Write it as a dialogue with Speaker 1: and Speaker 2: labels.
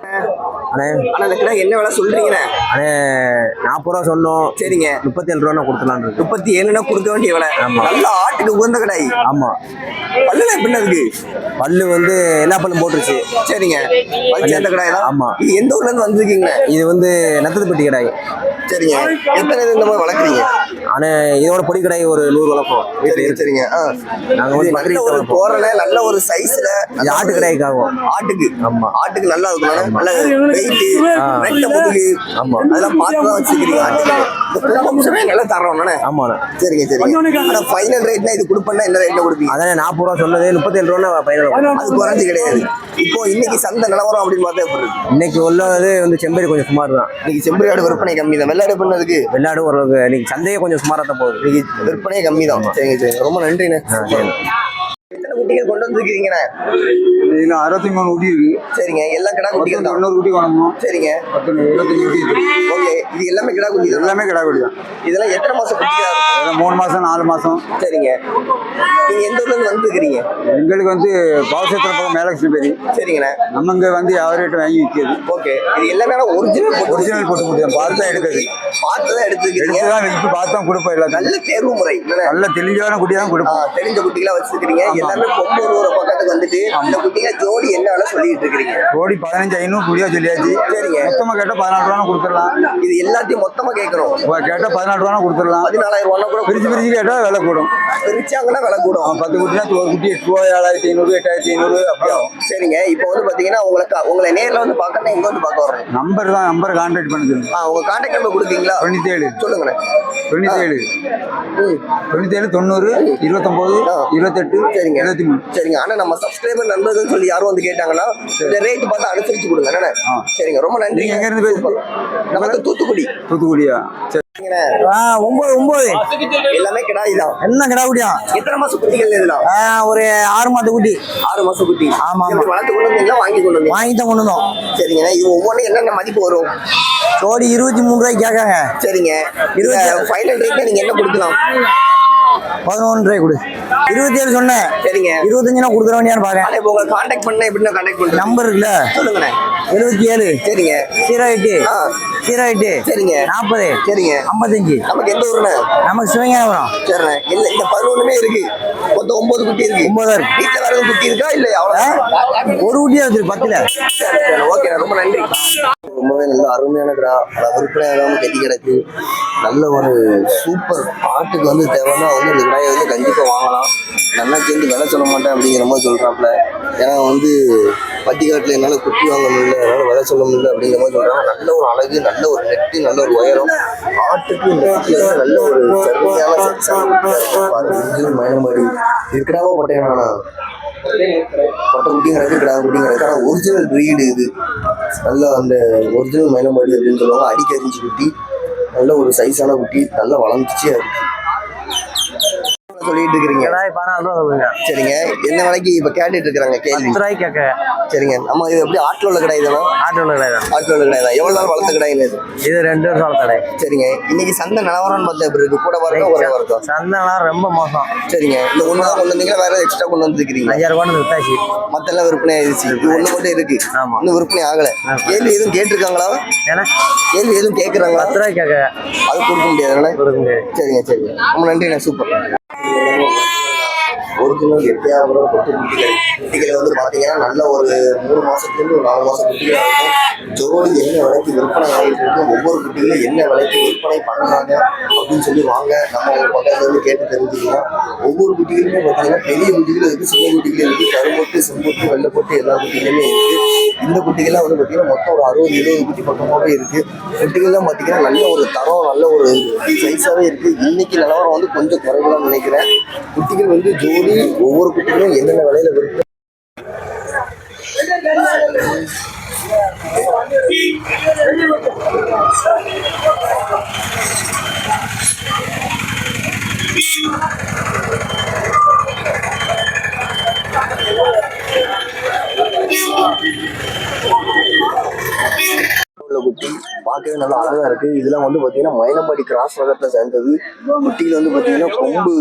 Speaker 1: அண்ணே
Speaker 2: ஆனா அந்த கிடா என்ன விலை சொல்றீங்கண்ணே?
Speaker 1: அண்ணே 40 ரூபா சொன்னோம்.
Speaker 2: சரிங்க.
Speaker 1: 37 ரூபா கொடுத்துலாம் இருக்கு.
Speaker 2: 37னா கொடுக்க வேண்டிய விலை.
Speaker 1: ஆமா.
Speaker 2: நல்ல ஆட்டுக்கு உகந்த கிடாய்.
Speaker 1: ஆமா.
Speaker 2: பல்லுல எப்படின்னா இருக்கு?
Speaker 1: பல்லு வந்து எல்லா பல்லும் போட்டுருச்சு.
Speaker 2: சரிங்க. பல் சேர்ந்த கிடாய் தான்.
Speaker 1: ஆமா.
Speaker 2: இது எந்த ஊர்ல இருந்து வந்திருக்கீங்க?
Speaker 1: இது வந்து நத்தத்துப்பட்டி கிடாய்.
Speaker 2: சரிங்க. எத்தனை இது இந்த மாதிரி வளர்க்குறீங்க?
Speaker 1: ஆனா இதோட பொடி கிடாய் ஒரு 100 வளர்ப்போம்.
Speaker 2: சரிங்க சரிங்க.
Speaker 1: நாங்க வந்து
Speaker 2: நல்ல ஒரு தோரணை, நல்ல ஒரு சைஸ்ல
Speaker 1: ஆட்டு கிடாய்க்காகும்.
Speaker 2: ஆட்டுக்கு.
Speaker 1: ஆமா.
Speaker 2: ஆட்டுக்கு நல்லா இருக்கும். நல்ல வெயிட், ரெட்ட முதுகு.
Speaker 1: ஆமா.
Speaker 2: அதெல்லாம் பார்த்து தான் வச்சுக்கிறீங்க ஆட்டுக்கு. இந்த கும்பம்சமே நல்லா தரோம்ண்ணே.
Speaker 1: ஆமாண்ணே.
Speaker 2: சரிங்க சரிங்க. ஆனா ஃபைனல் ரேட்னா இது கொடுப்பேன்னா என்ன ரேட்ல கொடுப்பீங்க?
Speaker 1: அதானே 40 ரூபா சொன்னது 37 ரூபா ஃபைனல்.
Speaker 2: அது குறைஞ்சி கிடையாது. இப்போ இன்னைக்கு சந்தை நிலவரம் அப்படின்னு பார்த்தா எப்படி இருக்கு?
Speaker 1: இன்னைக்கு உள்ளது வந்து செம்பேரி கொஞ்சம் சுமார் தான்.
Speaker 2: இன்னைக்கு செம்பரி ஆடு விற்பனை கம்மி தான். வெள்ளாடு பண்ணதுக்கு
Speaker 1: வெள்ளாடு ஒரு இன்னைக்கு சந்தையே கொஞ்சம் சுமாராக தான் போகுது.
Speaker 2: இன்னைக்கு விற்பனையே கம்மி தான். சரிங்க சரிங்க. ரொம்ப நன்றிண்ணே. எத்தனை குட்டிகள் கொண்டு வந்துருக்கீங்கண்ணே?
Speaker 3: 63 குட்டி இருக்கு.
Speaker 2: சரிங்க. எல்லாம் கிடா குட்டிகள் தான்.
Speaker 3: 90 குட்டி வாங்கணும்.
Speaker 2: சரிங்க.
Speaker 3: 75 குட்டி இருக்கு.
Speaker 2: ஓகே. இது எல்லாமே கிடா குட்டி தான்.
Speaker 3: எல்லாமே கிடா குட்டி தான்.
Speaker 2: இதெல்லாம் எத்தனை மாசம் குட்டிகளா இருக்கும்?
Speaker 3: 3 மாசம் 4 மாசம்.
Speaker 2: சரிங்க. நீங்க எந்த ஊர்ல இருந்து வந்துருக்கீங்க?
Speaker 3: எங்களுக்கு வந்து பாவசத்திர பக்கம் மேலட்சுமி பேரி.
Speaker 2: சரிங்கண்ணே.
Speaker 3: நம்ம இங்க வந்து யாவரேட்டு வாங்கி விற்கிறது.
Speaker 2: ஓகே. இது எல்லாமே ஒரிஜினல்
Speaker 3: போட்டு முடியும். பார்த்து தான் எடுக்கிறது.
Speaker 2: பார்த்து தான் எடுத்துக்கிறீங்க.
Speaker 3: எடுத்துதான் இப்போ பார்த்து தான் கொடுப்போம். எல்லாம்
Speaker 2: நல்ல தேர்வு முறை.
Speaker 3: நல்ல தெளிவான குட்டி தான் கொடுப்போம்.
Speaker 2: தெரிஞ்ச குட்டிகளா வச்சிருக்கீங்க. எல்லாமே கொம்பூர் ஒரு பக்கத்துக்கு வந்துட்டு அந்த குட்டிங்க ஜோடி என்ன வேலை சொல்லிட்டு இருக்கீங்க?
Speaker 3: ஜோடி 15,500 குடியா சொல்லியாச்சு.
Speaker 2: சரிங்க.
Speaker 3: மொத்தமா கேட்டா 14 ரூபா கொடுத்துடலாம்.
Speaker 2: இது எல்லாத்தையும் மொத்தமா கேட்கணும்.
Speaker 3: கேட்டா 14 ரூபா கொடுத்துடலாம்.
Speaker 2: 14,000 ரூபா கூட
Speaker 3: பிரிச்சு கேட்டா விலை கூடும்.
Speaker 2: பிரிச்சாங்கன்னா விலை கூடும்.
Speaker 3: 10 குட்டினா ஒரு குட்டி 8 ரூபா 7,500 8,500 அப்படி ஆகும்.
Speaker 2: சரிங்க. இப்போ வந்து பாத்தீங்கன்னா உங்களை நேர்ல வந்து பார்க்கணும். எங்க வந்து பார்க்க வரணும்?
Speaker 3: நம்பர் கான்டாக்ட் பண்ணுங்க.
Speaker 2: உங்க கான்டாக்ட் நம்பர் கொடுப்பீங்களா?
Speaker 3: 97
Speaker 2: சொல்லுங்க.
Speaker 3: 97 90 29 28
Speaker 2: சரிங்க
Speaker 3: 73.
Speaker 2: சரிங்க. ஆனா நம்ம சப்ஸ்கிரைபர் நண்பர்கள் சொல்லி யாரும் வந்து கேட்டாங்கன்னா இந்த ரேட் பார்த்து அனுசரிச்சு கொடுங்க. என்ன? சரிங்க. ரொம்ப நன்றி.
Speaker 3: எங்க இருந்து பேசுறீங்க?
Speaker 2: நமக்கு தூத்துக்குடியா? சரி.
Speaker 1: 9
Speaker 2: எல்லாமே கிடாய் தான்.
Speaker 1: என்ன கிடா குட்டியா?
Speaker 2: எத்தனை மாசம் குட்டிகள் இதெல்லாம்?
Speaker 1: ஒரு 6 மாத குட்டி.
Speaker 2: 6 மாசம் குட்டி.
Speaker 1: ஆமா ஆமா.
Speaker 2: வளர்த்து கொண்டு வந்தீங்களா? வாங்கி கொண்டு வந்தீங்க?
Speaker 1: வாங்கி தான் கொண்டு வந்தோம்.
Speaker 2: சரிங்க. இது ஒவ்வொன்றும் என்னென்ன மதிப்பு வரும்?
Speaker 1: ஜோடி 23 ரூபாய்க்கு கேட்காங்க.
Speaker 2: சரிங்க. ஃபைனல் ரேட்ல நீங்க என்ன கொடுக்கலாம்?
Speaker 1: 11 ரூபாய் கொடு. 27 சொன்னேன்.
Speaker 2: சரிங்க.
Speaker 1: 25 கொடுக்குற வேண்டியான்னு பாருங்க.
Speaker 2: அதே உங்களை கான்டாக்ட் பண்ண எப்படின்னா கான்டாக்ட் பண்ணுங்க.
Speaker 1: நம்பர் இருக்குல்ல?
Speaker 2: சொல்லுங்கண்ணே.
Speaker 1: 77
Speaker 2: சரிங்க
Speaker 1: 08 08
Speaker 2: சரிங்க
Speaker 1: 40
Speaker 2: சரிங்க
Speaker 1: 55.
Speaker 2: நமக்கு எந்த ஊருண்ணே?
Speaker 1: நமக்கு சிவஞானம்.
Speaker 2: சரிண்ணே. இல்ல இந்த 11மே இருக்கு. மொத்தம் 9 குட்டி இருக்கு.
Speaker 1: 9 இருக்கு.
Speaker 2: வீட்டுல வேற குட்டி இருக்கா? இல்ல அவ்வளவு
Speaker 1: ஒரு குட்டியா இருக்கு 10ல.
Speaker 2: ஓகே. ரொம்ப நன்றி. ரொம்பவே நல்ல அருமையான கிடா. விற்பனை ஆகாம கட்டி கிடக்கு. நல்ல ஒரு சூப்பர் ஆட்டுக்கு வந்து தேவைன்னா வந்து இந்த கிடாயை வந்து கண்டிப்பா வாங்கலாம். நல்லா சேர்ந்து விலை சொல்ல மாட்டேன் அப்படிங்கிற மாதிரி சொல்றாப்புல. ஏன்னா வந்து பட்டிக்காட்டில் என்னால் குட்டி வாங்க முடியல, என்னால் விலை சொல்ல முடியல அப்படிங்கிற மாதிரி சொல்றாங்க. நல்ல ஒரு அழகு, நல்ல ஒரு நெட்டு, நல்ல ஒரு உயரம். ஆட்டுக்கு நல்ல ஒரு சருமையான மயனமாடி இருக்கிறாவோ பட்டையானா பட்டை குட்டிங்கிறது கிடா குட்டிங்கிறது. ஆனால் ஒரிஜினல் ப்ரீடு இது. நல்ல அந்த ஒரிஜினல் மயிலமாடி அப்படின்னு சொல்லுவாங்க. அடிக்கரிஞ்சு குட்டி, நல்ல ஒரு சைஸான குட்டி, நல்லா வளர்ந்துச்சியா இருக்கு. சொல்லிட்டு இருக்கிறீங்க.
Speaker 1: 14 ரூபா சொல்லுங்க.
Speaker 2: சரிங்க. என்ன விலைக்கு இப்ப கேட்டுட்டு இருக்காங்க? கேள்வி
Speaker 1: 10 ரூபாய்க்கு கேட்க.
Speaker 2: சரிங்க. நம்ம இது எப்படி ஆட்டில் உள்ள கடை தானே?
Speaker 1: ஆட்டில் உள்ள கடை தான்.
Speaker 2: ஆட்டில் உள்ள கடை தான். எவ்வளவு நாள் வளர்த்த கடை இது?
Speaker 1: இது 2 வருஷம் கடை.
Speaker 2: சரிங்க. இன்னைக்கு சந்தை நிலவரம்னு பார்த்தா எப்படி இருக்கு? கூட வரதா ஒரே வரதா?
Speaker 1: சந்தைலாம் ரொம்ப மோசம்.
Speaker 2: சரிங்க. இந்த ஒண்ணு தான் கொண்டு வந்தீங்களா? வேற எக்ஸ்ட்ரா கொண்டு வந்துருக்கீங்களா?
Speaker 1: 5000 கொண்டு வித்தாச்சு.
Speaker 2: மத்தெல்லாம் விற்பனை ஆயிடுச்சு. இது ஒண்ணு மட்டும் இருக்கு.
Speaker 1: ஆமா.
Speaker 2: இன்னும் விற்பனை ஆகல. கேள்வி எதுவும் கேட்டிருக்காங்களா?
Speaker 1: ஏன்னா
Speaker 2: கேள்வி எதுவும் கேட்கறாங்களா?
Speaker 1: 10 ரூபாய்க்கு கேட்க.
Speaker 2: அது கொடுக்க முடியாது.
Speaker 1: கொடுக்க முடியாது.
Speaker 2: சரிங்க சரிங்க. ரொம்ப நன்றிண்ணே. சூப்பர். ஒரிஜினல் எட்டையாபுரம் கொட்டு குட்டிகள் வந்து பார்த்தீங்கன்னா நல்ல ஒரு 3 மாசத்துலேருந்து ஒரு 4 மாசம் குட்டிகளாக இருக்கும். ஜோடி என்ன விலைக்கு விற்பனை ஆகிட்டு இருக்கு, ஒவ்வொரு குட்டிகளும் என்ன விலைக்கு விற்பனை பண்ணுறாங்க அப்படின்னு சொல்லி வாங்க நம்ம ஒரு பக்கத்துல இருந்து கேட்டு தெரிஞ்சுக்கலாம். ஒவ்வொரு குட்டிகளுமே பார்த்தீங்கன்னா பெரிய குட்டிகளும் இருக்குது, சின்ன குட்டிகளும் இருக்குது, கரும்பொட்டு செம்பொட்டு வெள்ளைப்பொட்டு எல்லா குட்டிகளுமே இருக்குது. இந்த குட்டிகள்லாம் வந்து பார்த்தீங்கன்னா மொத்தம் ஒரு 60-70 குட்டி பக்கமாகவே இருக்குது. குட்டிகள்லாம் பார்த்தீங்கன்னா நல்ல ஒரு தரம், நல்ல ஒரு சைஸாகவே இருக்குது. இன்னைக்கு நிலவரம் வந்து கொஞ்சம் குறைவுதான் நினைக்கிறேன். குட்டிகள் வந்து ஜோடி ஒவ்வொரு குட்டிகளும் என்னென்ன விலையில விற்பனை குட்டி பார்க்கவே நல்லா அழகா இருக்கு. இதெல்லாம் வந்து பாத்தீங்கன்னா மயிலம்பாடி கிராஸ் ரகத்துல சேர்ந்தது. குட்டிகள் வந்து பாத்தீங்கன்னா கொம்பு